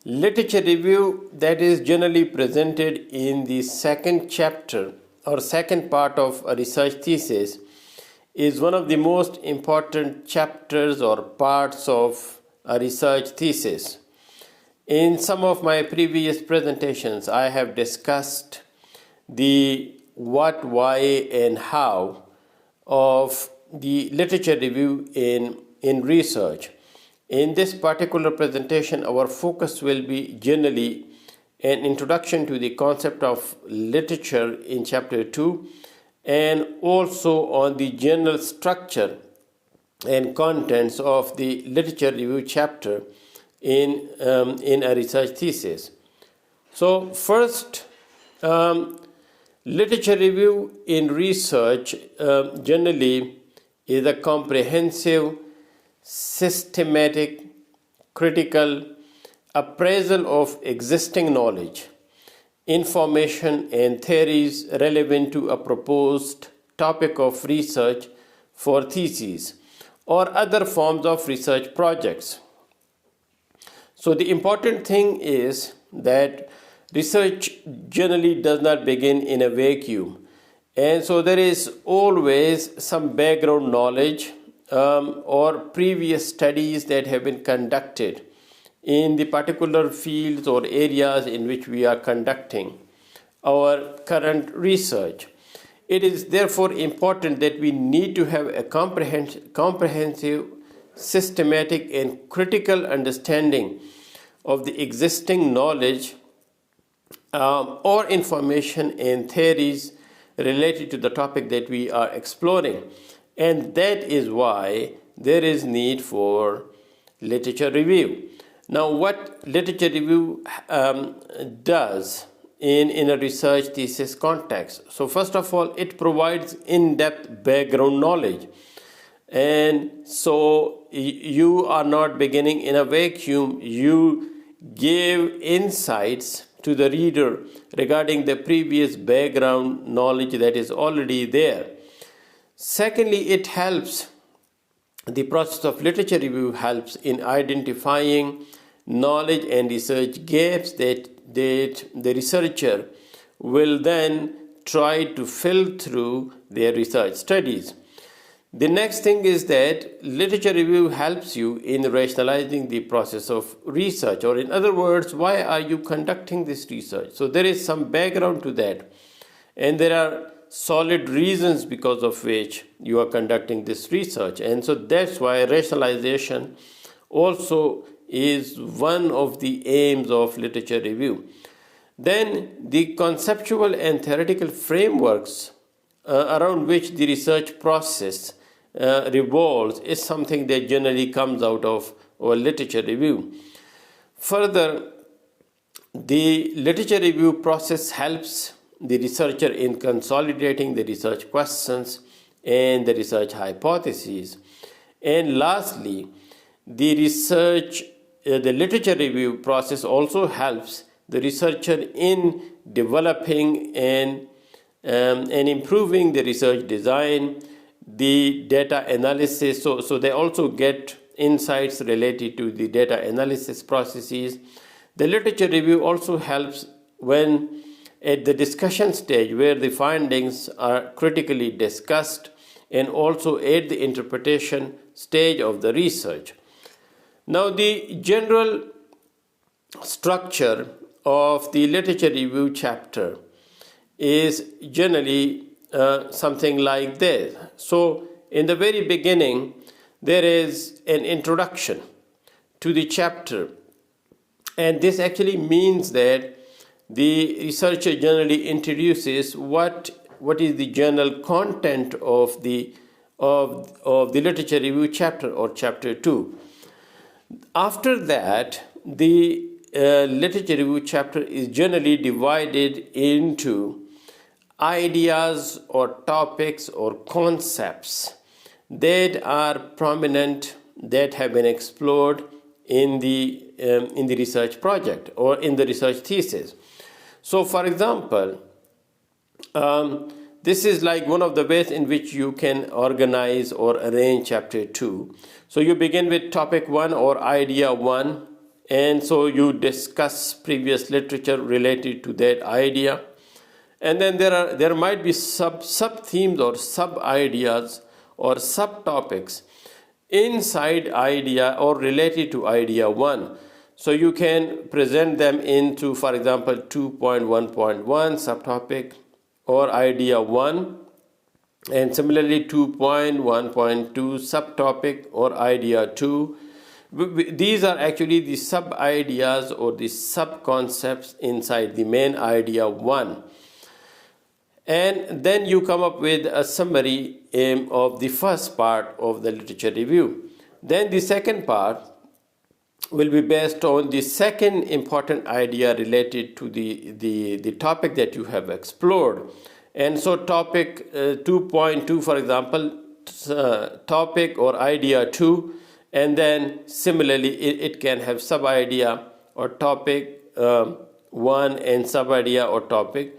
Literature review that is generally presented in the second chapter or second part of a research thesis is one of the most important chapters or parts of a research thesis. In some of my previous presentations, I have discussed the what, why, and how of the literature review in research. In this particular presentation, our focus will be generally an introduction to the concept of literature in Chapter 2 and also on the general structure and contents of the literature review chapter in a research thesis. So first, literature review in research generally is a comprehensive, systematic, critical appraisal of existing knowledge, information, and theories relevant to a proposed topic of research for theses or other forms of research projects. So the important thing is that research generally does not begin in a vacuum, and so there is always some background knowledge or previous studies that have been conducted in the particular fields or areas in which we are conducting our current research. It is therefore important that we need to have a comprehensive, systematic, and critical understanding of the existing knowledge or information and theories related to the topic that we are exploring. And that is why there is need for literature review. Now, what literature review does in a research thesis context? So first of all, it provides in-depth background knowledge. And so you are not beginning in a vacuum. You give insights to the reader regarding the previous background knowledge that is already there. Secondly, it helps, the process of literature review helps in identifying knowledge and research gaps that the researcher will then try to fill through their research studies. The next thing is that literature review helps you in rationalizing the process of research, or in other words, why are you conducting this research? So there is some background to that, and there are solid reasons because of which you are conducting this research. And so that's why rationalization also is one of the aims of literature review. Then the conceptual and theoretical frameworks around which the research process revolves is something that generally comes out of our literature review. Further, the literature review process helps the researcher in consolidating the research questions and the research hypotheses. And lastly, the literature review process also helps the researcher in developing and improving the research design, the data analysis. So they also get insights related to the data analysis processes. The literature review also helps when at the discussion stage, where the findings are critically discussed, and also at the interpretation stage of the research. Now, the general structure of the literature review chapter is generally something like this. So, in the very beginning, there is an introduction to the chapter, and this actually means that the researcher generally introduces what is the general content of the literature review chapter or chapter 2. After that, the literature review chapter is generally divided into ideas or topics or concepts that are prominent, that have been explored in the research project or in the research thesis. So, for example, this is like one of the ways in which you can organize or arrange chapter 2. So you begin with topic 1 or idea 1, and so you discuss previous literature related to that idea. And then there might be sub themes or sub ideas or subtopics inside idea or related to idea 1. So you can present them into, for example, 2.1.1 subtopic or idea 1, and similarly 2.1.2 subtopic or idea 2. These are actually the sub ideas or the sub concepts inside the main idea 1. And then you come up with a summary of the first part of the literature review. Then the second part will be based on the second important idea related to the topic that you have explored. And so topic 2.2, for example, topic or idea 2, and then similarly it can have sub idea or topic 1 and sub idea or topic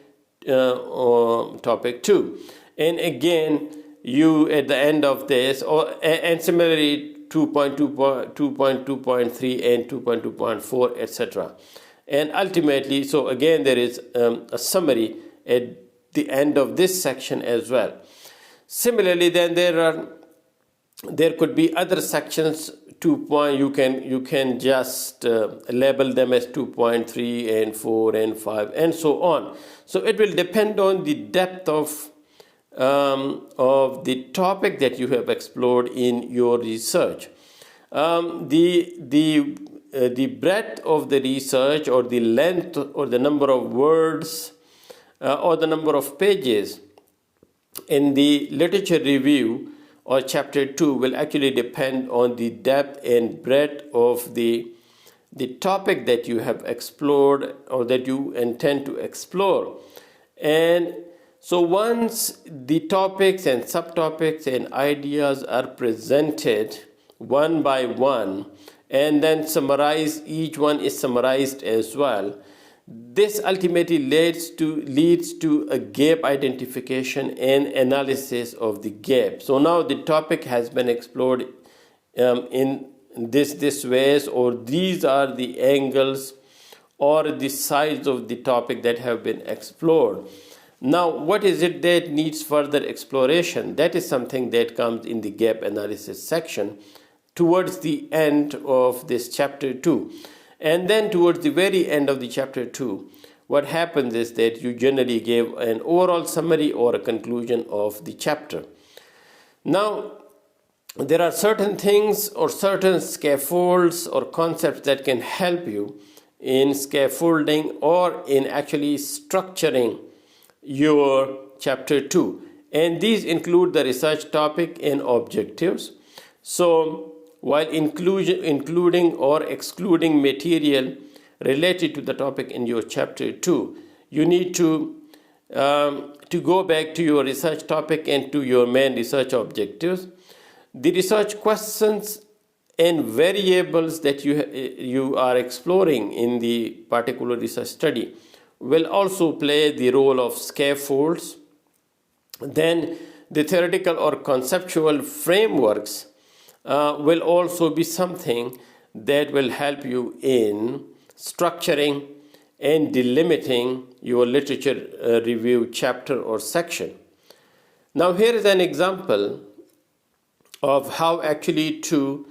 2. And again, you at the end of this, and similarly 2.2, 2.2.3 and 2.2.4, etc. And ultimately, so again there is a summary at the end of this section as well. Similarly, then there could be other sections. You can just label them as 2.3 and 4 and 5 and so on. So it will depend on the depth of the topic that you have explored in your research. The breadth of the research, or the length or the number of words or the number of pages in the literature review or chapter 2 will actually depend on the depth and breadth of the topic that you have explored or that you intend to explore. And so once the topics and subtopics and ideas are presented one by one and then summarized, each one is summarized as well, this ultimately leads to a gap identification and analysis of the gap. So now the topic has been explored in this ways, or these are the angles or the sides of the topic that have been explored. Now, what is it that needs further exploration? That is something that comes in the gap analysis section towards the end of this chapter 2. And then towards the very end of the chapter 2, what happens is that you generally give an overall summary or a conclusion of the chapter. Now, there are certain things or certain scaffolds or concepts that can help you in scaffolding or in actually structuring your chapter 2. And these include the research topic and objectives. So, while including or excluding material related to the topic in your chapter 2, you need to go back to your research topic and to your main research objectives. The research questions and variables that you are exploring in the particular research study will also play the role of scaffolds. Then the theoretical or conceptual frameworks will also be something that will help you in structuring and delimiting your literature review chapter or section. Now here is an example of how actually to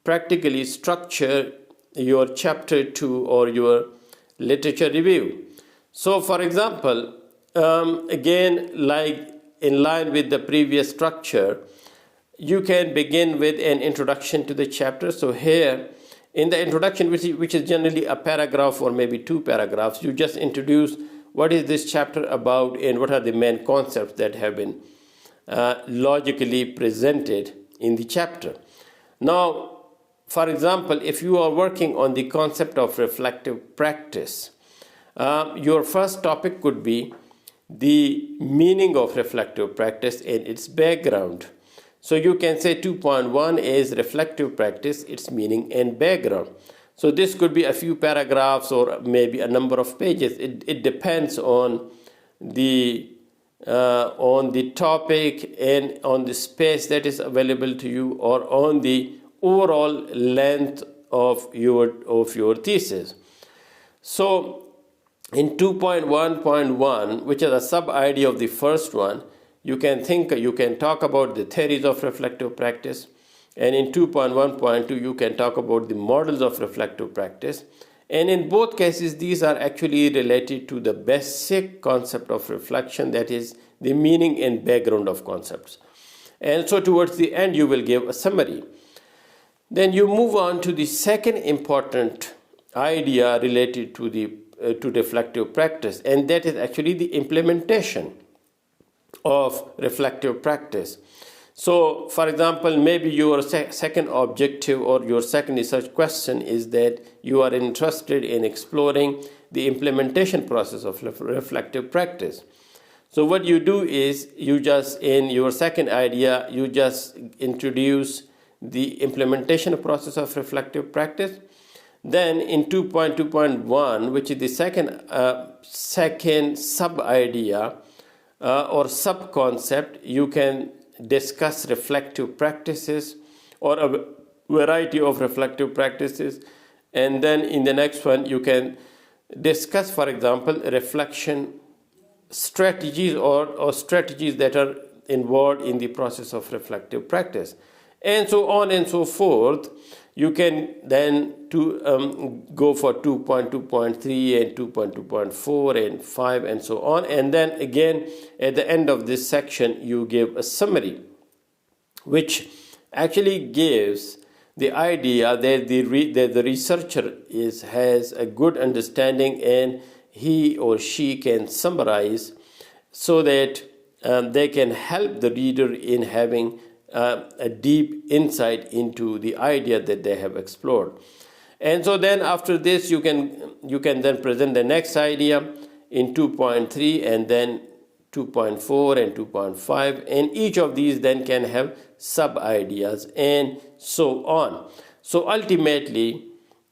practically structure your chapter 2 or your literature review. So for example, again, like in line with the previous structure, you can begin with an introduction to the chapter. So here, in the introduction, which is generally a paragraph or maybe 2 paragraphs, you just introduce what is this chapter about and what are the main concepts that have been logically presented in the chapter. Now, for example, if you are working on the concept of reflective practice, your first topic could be the meaning of reflective practice and its background. So you can say 2.1 is reflective practice, its meaning and background. So this could be a few paragraphs or maybe a number of pages. It depends on the topic and on the space that is available to you, or on the overall length of your thesis. So in 2.1.1, which is a sub-idea of the first one, you can talk about the theories of reflective practice. And in 2.1.2, you can talk about the models of reflective practice. And in both cases, these are actually related to the basic concept of reflection, that is, the meaning and background of concepts. And so towards the end, you will give a summary. Then you move on to the second important idea related to to reflective practice, and that is actually the implementation of reflective practice. So, for example, maybe your second objective or your second research question is that you are interested in exploring the implementation process of reflective practice. So what you do is in your second idea, you just introduce the implementation process of reflective practice. Then in 2.2.1, which is the second sub-idea or sub-concept, you can discuss reflective practices or a variety of reflective practices. And then in the next one, you can discuss, for example, reflection strategies or strategies that are involved in the process of reflective practice, and so on and so forth. You can then go for 2.2.3 and 2.2.4 and 5 and so on. And then again, at the end of this section, you give a summary, which actually gives the idea that the researcher has a good understanding, and he or she can summarize so that they can help the reader in having a deep insight into the idea that they have explored. And so then after this, you can then present the next idea in 2.3 and then 2.4 and 2.5, and each of these then can have sub-ideas and so on. So ultimately,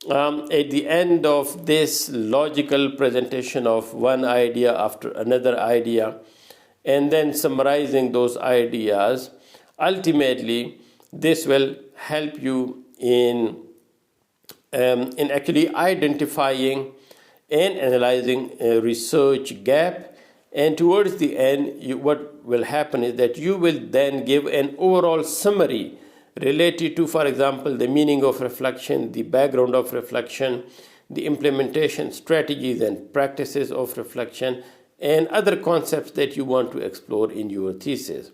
at the end of this logical presentation of one idea after another idea, and then summarizing those ideas, ultimately this will help you in actually identifying and analyzing a research gap. And towards the end, what will happen is that you will then give an overall summary related to, for example, the meaning of reflection, the background of reflection, the implementation strategies and practices of reflection, and other concepts that you want to explore in your thesis.